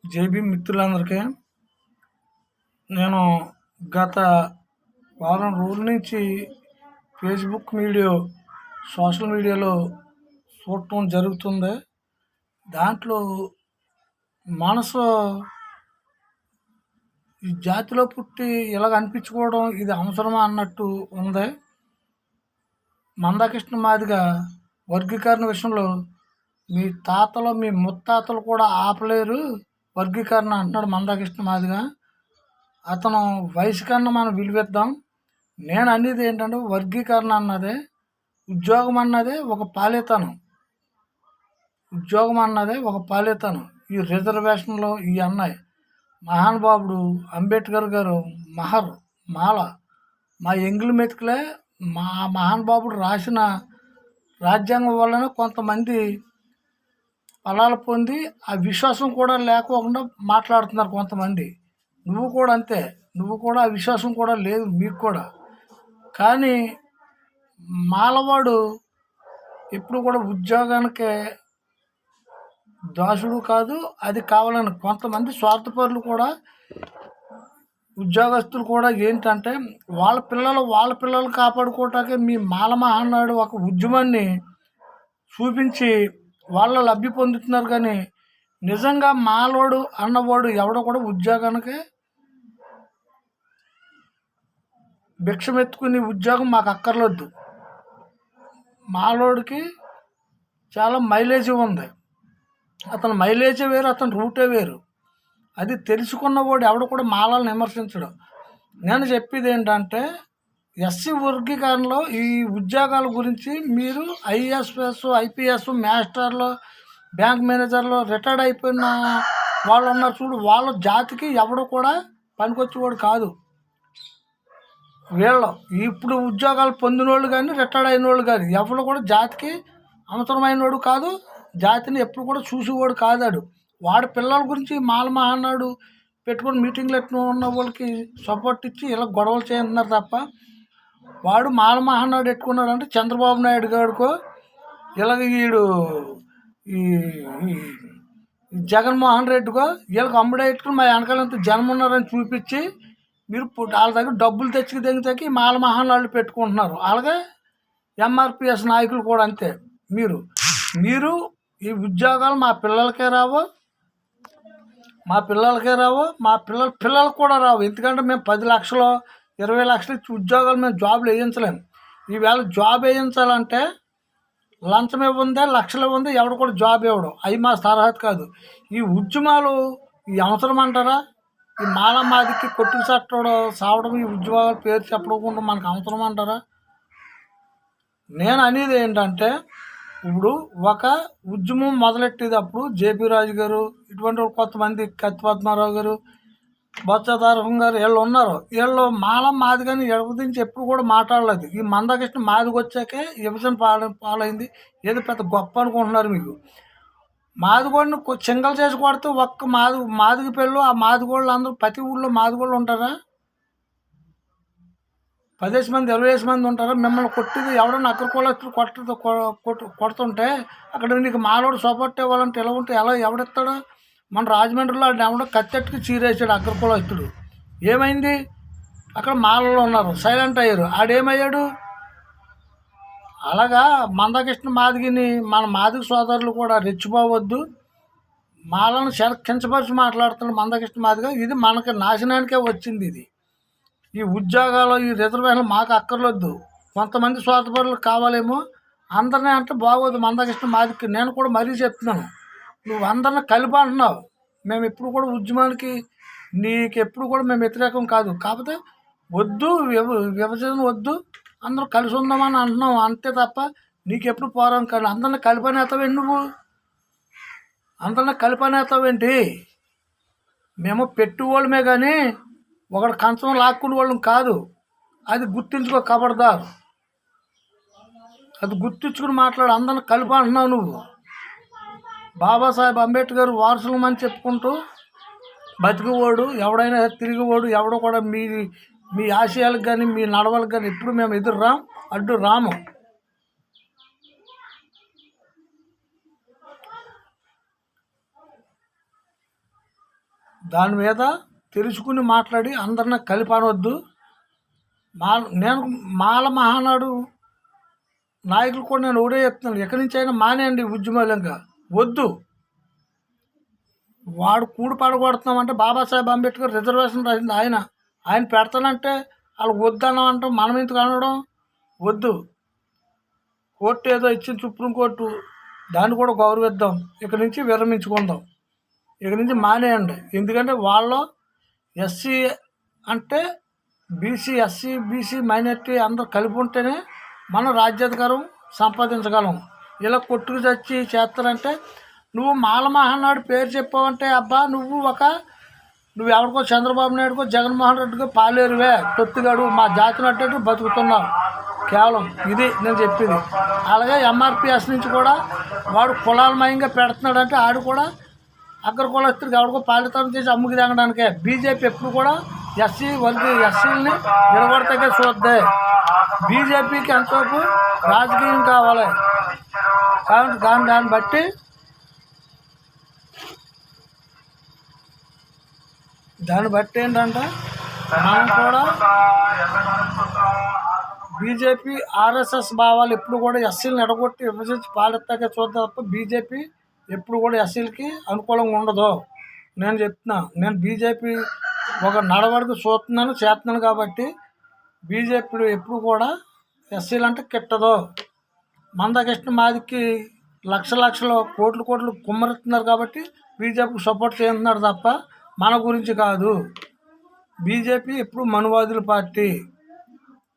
JB మిత్రులందరికీ నేను గత వారం రోజుల నుంచి ఫేస్బుక్ సోషల్ మీడియాలో చూడటం జరుగుతుంది. దాంట్లో మనసు ఈ జాతిలో పుట్టి ఇలాగ అనిపించుకోవడం ఇది అవసరమా అన్నట్టు ఉంది. మందాకృష్ణ మాదిగ వర్గీకరణ విషయంలో మీ తాతలు మీ ముత్తాతలు కూడా ఆపలేరు వర్గీకరణ అంటున్నాడు మందాకృష్ణ మాదిగ. అతను వయసు కన్నా మనం విలువిద్దాం. నేను అనేది ఏంటంటే వర్గీకరణ అన్నదే ఉద్యోగం అన్నదే ఒక పాలితనం. ఈ రిజర్వేషన్లో ఈ అన్నాయి మహానుభావుడు అంబేద్కర్ గారు మాల మా ఎంగిలి మెతుకులే మా మహానుభావుడు రాసిన రాజ్యాంగం వలన కొంతమంది ఫలాలు పొంది ఆ విశ్వాసం కూడా లేకోకుండా మాట్లాడుతున్నారు కొంతమంది. నువ్వు కూడా అంతే, నువ్వు కూడా ఆ విశ్వాసం కూడా లేదు మీకు కూడా. కానీ మాలవాడు ఎప్పుడు కూడా ఉద్యోగానికి దాసుడు కాదు. అది కావాలని కొంతమంది స్వార్థపరులు కూడా ఉద్యోగస్తులు కూడా ఏంటంటే వాళ్ళ పిల్లలు కాపాడుకోవటానికి మీ మాల మహానాడు ఒక ఉద్యమాన్ని చూపించి వాళ్ళ లబ్ధి పొందుతున్నారు. కానీ నిజంగా మాలోడు అన్నవాడు ఎవడో కూడా ఉద్యోగానికి భిక్షమెత్తుకుని ఉద్యోగం మాకు అక్కర్లేదు. మాలోడికి చాలా మైలేజీ ఉంది. అతను మైలేజీ వేరు, అతను రూటే వేరు. అది తెలుసుకున్నవాడు ఎవడు కూడా మాలను విమర్శించడు. నేను చెప్పేది ఏంటంటే ఎస్సీ వర్గీకరణలో ఈ ఉద్యోగాల గురించి మీరు ఐఎస్ఎస్ ఐపీఎస్ మాస్టర్లు బ్యాంక్ మేనేజర్లు రిటైర్డ్ అయిపోయిన వాళ్ళు ఉన్నారు చూడు, వాళ్ళ జాతికి ఎవడు కూడా పనికొచ్చేవాడు కాదు. వీళ్ళు ఇప్పుడు ఉద్యోగాలు పొందిన వాళ్ళు కానీ రిటైర్డ్ అయిన వాళ్ళు కానీ ఎవరు కూడా జాతికి అవసరమైనవాడు కాదు. జాతిని ఎప్పుడు కూడా చూసేవాడు కాదాడు. వాడి పిల్లల గురించి మాల మహానాడు పెట్టుకుని మీటింగ్లు ఎట్లా ఉన్న వాళ్ళకి సపోర్ట్ ఇచ్చి ఇలా గొడవలు చేస్తున్నారు తప్ప వాడు మాల మహానాడు ఎట్టుకున్నాడు అంటే చంద్రబాబు నాయుడు గారికో ఇలాగ వీడు ఈ జగన్మోహన్ రెడ్డికో వీళ్ళకి అమ్ముడు ఎట్టుకుని మా వెనకాలంతా జనం ఉన్నారని చూపించి మీరు వాళ్ళ దగ్గర డబ్బులు తెచ్చి మాల మహానాడు పెట్టుకుంటున్నారు. అలాగే ఎంఆర్పిఎస్ నాయకులు కూడా అంతే. మీరు ఈ ఉద్యోగాలు మా పిల్లలకే రావు, మా పిల్లలకు కూడా రావు. ఎందుకంటే మేము 10 లక్షలు 20 లక్షలు ఇచ్చి ఉద్యోగాలు మేము జాబులు వేయించలేము. ఈవేళ జాబ్ వేయించాలంటే లంచం ఇవ్వందే లక్షలు ఇవ్వందే ఎవడు కూడా జాబ్ ఇవ్వడం. అవి మా తరహత కాదు. ఈ ఉద్యమాలు ఈ అవసరం అంటారా? ఈ మాదికి కొట్టుకు చట్టడం సావడం ఈ ఉద్యోగాల పేరు చెప్పకుండా మనకు అవసరం అంటారా? నేను అనేది ఏంటంటే ఇప్పుడు ఒక ఉద్యమం మొదలెట్టేటప్పుడు జేపీ రాజు గారు ఇటువంటి కొంతమంది కత్తి పద్మారావు గారు బొత్స తారకం గారు వీళ్ళు ఉన్నారు. వీళ్ళు మాదిగని ఎడపదించి ఎప్పుడు కూడా మాట్లాడలేదు. ఈ మందకృష్ణ మాదికి వచ్చాకే విభజన పాలైంది. ఏదో పెద్ద గొప్ప అనుకుంటున్నారు. మీకు మాదిగోడిని సింగల్ చేసి కొడితే ఒక్క మాదిగ పెళ్ళు ఆ మాదిగోళ్ళు అందరూ ప్రతి ఊళ్ళో మాదిగోళ్ళు ఉంటారా? 10 మంది 20 మంది ఉంటారు. మిమ్మల్ని కొట్టింది ఎవడన్నా అగ్రకులస్తులు కొడుతుంటే అక్కడ నీకు మాలోడు సపోర్ట్ ఇవ్వాలంటే ఎలా ఉంటే ఎవడిస్తాడు? మన రాజమండ్రిలో ఎవడో కత్తెట్టుకు చీరేసాడు అగ్రకులస్తుడు. ఏమైంది? అక్కడ మాలలో ఉన్నారు, సైలెంట్ అయ్యారు. ఆడేమయ్యాడు? అలాగా మందకృష్ణ మాదిగిని మన మాదిగ సోదరులు కూడా రెచ్చిపోవద్దు. మాలను కించపరిచి మాట్లాడుతున్న మందకృష్ణ మాదిగ ఇది మనకి నాశనానికే వచ్చింది. ఇది ఈ ఉద్యోగాలు ఈ రిజర్వేషన్లు మాకు అక్కర్లేదు. కొంతమంది స్వార్థపరులు కావాలేమో. అందరినీ అంటే బాగోదు మందకృష్ణ మాదికి. నేను కూడా మరీ చెప్తున్నాను, నువ్వు అందరిని కలిపి అంటున్నావు. మేము ఎప్పుడు కూడా ఉద్యమానికి నీకెప్పుడు కూడా మేము వ్యతిరేకం కాదు. కాకపోతే వద్దు, విభజన వద్దు, అందరూ కలిసి ఉందామని అంటున్నావు అంతే తప్ప నీకెప్పుడు పోరాం కాదు. అందరిని కలిపనేస్తావేంటి నువ్వు? అందరిని కలిపనేస్తావేంటి? మేము పెట్టుకోవడమే కానీ ఒకటి కంచం లాక్కునే వాళ్ళం కాదు. అది గుర్తించుకో ఖబర్దార్. అది గుర్తించుకుని మాట్లాడు. అందరిని కలిపి అంటున్నావు నువ్వు. బాబాసాహెబ్ అంబేద్కర్ వారసులమని చెప్పుకుంటూ బతికివాడు ఎవడైనా తిరిగివాడు ఎవడో కూడా మీ ఆశయాలకు కానీ మీ నడవలకు కానీ ఎప్పుడు మేము అడ్డు రాము. దాని మీద తెలుసుకుని మాట్లాడి అందరిని కలిపనవద్దు. నేను మాల మహానాడు నాయకులు కూడా నేను ఒకటే చెప్తున్నాను, ఎక్కడి నుంచి అయినా మానేయండి ఉద్యమాలంగా వద్దు. వాడు కూడు పడగొడుతున్నామంటే బాబాసాహెబ్ అంబేద్కర్ రిజర్వేషన్ రాసింది ఆయన పెడతానంటే వాళ్ళు వద్దనం అంటే మనం ఎందుకు అనడం? వద్దు. కోర్టు ఏదో ఇచ్చింది సుప్రీంకోర్టు, దాన్ని కూడా గౌరవిద్దాం. ఇక నుంచి విరమించుకుందాం, ఇక నుంచి మానేయండి. ఎందుకంటే వాళ్ళు ఎస్సీ అంటే బీసీ, ఎస్సీ బీసీ మైనార్టీ అందరూ కలిపి ఉంటేనే మనం రాజ్యాధికారం సంపాదించగలం. ఇలా కొట్టుకు చచ్చి చేస్తారంటే నువ్వు మాల మహానాడు పేరు చెప్పావంటే అబ్బా నువ్వు ఎవరికో చంద్రబాబు నాయుడుకో జగన్మోహన్ రెడ్డికో పాలేరువే, తొత్తుగాడు మా జాతిని అడ్డట్టు బతుకుతున్నావు. కేవలం ఇది నేను చెప్పింది. అలాగే ఎంఆర్పిఎస్ నుంచి కూడా వాడు కులాలమయంగా పెడుతున్నాడంటే ఆడు కూడా అగ్ర కులస్తుడికి ఎవరికో పాలితం చేసి అమ్ముకి తాగడానికే. బీజేపీ ఎప్పుడు కూడా ఎస్సీలని నిలబడతాకే చూద్దే. బీజేపీకి ఎంతసేపు రాజకీయం కావాలి కాబట్టి దాన్ని బట్టి ఏంటంటే మనం కూడా బీజేపీ ఆర్ఎస్ఎస్ భావాలు ఎప్పుడు కూడా ఎస్సీలను ఎడగొట్టి విభజించి పాలిస్తాకే చూద్దాం తప్ప బీజేపీ ఎప్పుడు కూడా ఎస్సీలకి అనుకూలంగా ఉండదు. నేను చెప్తున్నా, నేను బీజేపీ ఒక నడవడికి చేస్తున్నాను కాబట్టి బీజేపీ ఎప్పుడు కూడా ఎస్సీలు అంటే కిట్టదు. మందకృష్ణ మాదికి లక్షలు కోట్లు కుమ్మరిస్తున్నారు కాబట్టి బీజేపీకి సపోర్ట్ చేస్తున్నారు తప్ప మన గురించి కాదు. బీజేపీ ఎప్పుడు మనువాదుల పార్టీ.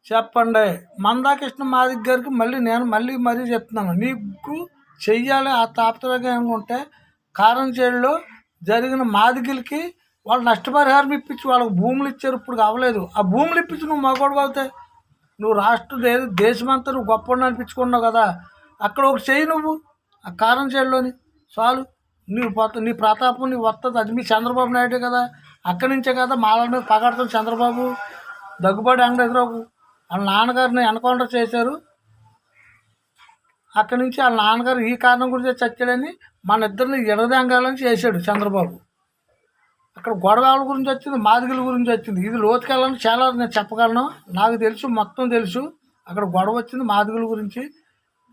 చెప్పండి మందాకృష్ణ మాదిక్ గారికి నేను మరీ చెప్తున్నాను, నీకు చెయ్యాలి ఆ తాపత్రయంగా ఉంటే కారంచేడులో జరిగిన మాదిగలకి వాళ్ళు నష్టపరిహారం ఇప్పించి వాళ్ళకి భూములు ఇచ్చారు. ఇప్పుడు అవ్వలేదు. ఆ భూములు ఇప్పించి నువ్వు మగోడు అవుతాయి. నువ్వు దేశమంతా నువ్వు గొప్ప అనిపించుకున్నావు కదా, అక్కడ ఒక చెయ్యి నువ్వు ఆ కారంచేడులోని చాలు. నీ ప్రతాపం నీ వస్తుంది. అది మీ చంద్రబాబు నాయుడే కదా, అక్కడి నుంచే కదా మాల మీద పగడతాం చంద్రబాబు. దగ్గుబాటి వెంకటేశ్వరరావు వాళ్ళ నాన్నగారిని ఎన్కౌంటర్ చేశారు. అక్కడి నుంచి వాళ్ళ నాన్నగారు ఈ కారణం గురించి చచ్చాడని మన ఇద్దరిని ఎడదంగాలని చేశాడు చంద్రబాబు. అక్కడ గొడవల గురించి వచ్చింది, మాదిగల గురించి వచ్చింది. ఇది లోతుకెళ్ళని చాలా నేను చెప్పగలను, నాకు తెలుసు, మొత్తం తెలుసు. అక్కడ గొడవ వచ్చింది మాదిగల గురించి.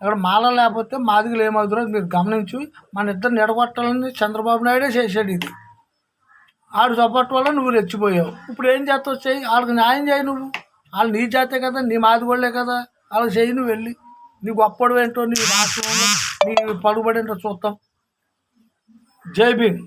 అక్కడ మాల లేకపోతే మాదిగలు ఏమవుతుందో మీరు గమనించు. మన ఇద్దరిని ఎడగొట్టాలని చంద్రబాబు నాయుడే చేశాడు. ఇది ఆడు సపోర్ట్ వల్ల నువ్వు రెచ్చిపోయావు. ఇప్పుడు ఏం చేస్తావు? చెయ్యి, వాళ్ళకి న్యాయం చేయి. నువ్వు వాళ్ళు నీ జాతే కదా, నీ మాదిగోళ్లే కదా, వాళ్ళకి చెయ్యి. నువ్వు వెళ్ళి నీ గొప్పడు ఏంటో, నీ రాష్ట్రంలో నీ పలుబడి ఏంటో చూస్తాం. జై భీమ్.